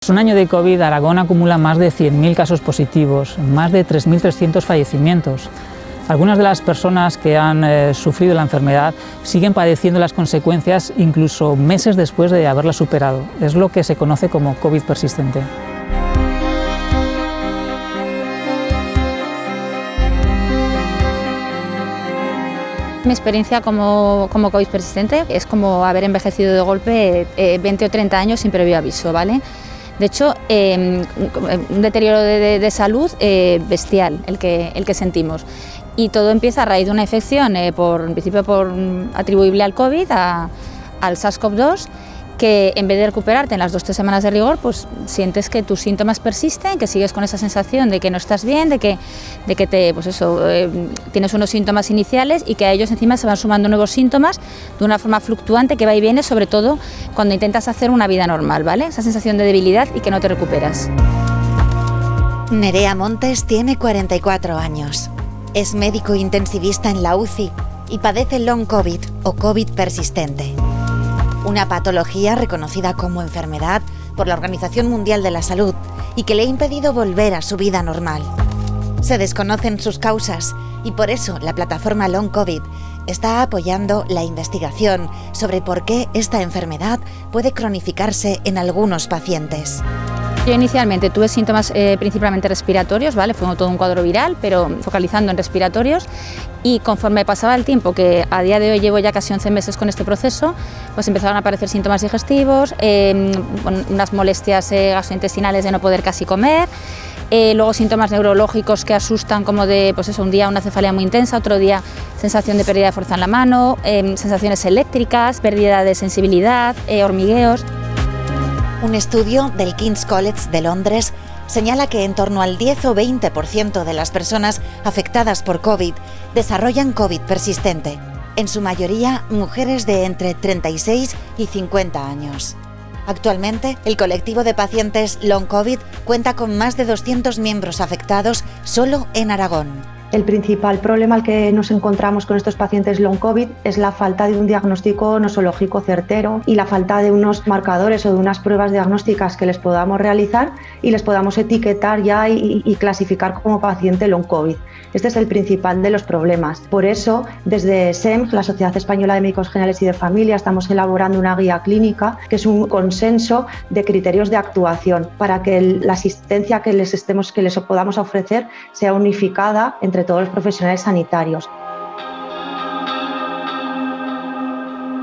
Tras un año de COVID, Aragón acumula más de 100.000 casos positivos, más de 3.300 fallecimientos. Algunas de las personas que han sufrido la enfermedad siguen padeciendo las consecuencias incluso meses después de haberla superado. Es lo que se conoce como COVID persistente. Mi experiencia como COVID persistente es como haber envejecido de golpe 20 o 30 años sin previo aviso, ¿vale? De hecho, un deterioro de salud bestial el que sentimos. Y todo empieza a raíz de una infección, en principio atribuible al COVID, al SARS-CoV-2, que en vez de recuperarte en las 2 o 3 semanas de rigor, pues sientes que tus síntomas persisten, que sigues con esa sensación de que no estás bien, de que tienes unos síntomas iniciales y que a ellos encima se van sumando nuevos síntomas de una forma fluctuante que va y viene, sobre todo cuando intentas hacer una vida normal, ¿vale? Esa sensación de debilidad y que no te recuperas. Nerea Montes tiene 44 años. Es médico intensivista en la UCI y padece long COVID o COVID persistente. Una patología reconocida como enfermedad por la Organización Mundial de la Salud y que le ha impedido volver a su vida normal. Se desconocen sus causas y por eso la plataforma Long COVID está apoyando la investigación sobre por qué esta enfermedad puede cronificarse en algunos pacientes. Yo inicialmente tuve síntomas principalmente respiratorios, ¿vale? Fue todo un cuadro viral, pero focalizando en respiratorios, y conforme pasaba el tiempo, que a día de hoy llevo ya casi 11 meses con este proceso, pues empezaron a aparecer síntomas digestivos, unas molestias gastrointestinales de no poder casi comer, luego síntomas neurológicos que asustan, como de un día una cefalea muy intensa, otro día sensación de pérdida de fuerza en la mano, sensaciones eléctricas, pérdida de sensibilidad, hormigueos. Un estudio del King's College de Londres señala que en torno al 10 o 20% de las personas afectadas por COVID desarrollan COVID persistente, en su mayoría mujeres de entre 36 y 50 años. Actualmente, el colectivo de pacientes Long COVID cuenta con más de 200 miembros afectados solo en Aragón. El principal problema al que nos encontramos con estos pacientes long COVID es la falta de un diagnóstico nosológico certero y la falta de unos marcadores o de unas pruebas diagnósticas que les podamos realizar y les podamos etiquetar ya y clasificar como paciente long COVID. Este es el principal de los problemas. Por eso, desde SEMS, la Sociedad Española de Médicos Generales y de Familia, estamos elaborando una guía clínica que es un consenso de criterios de actuación para que la asistencia que les podamos ofrecer sea unificada entre todos los profesionales sanitarios.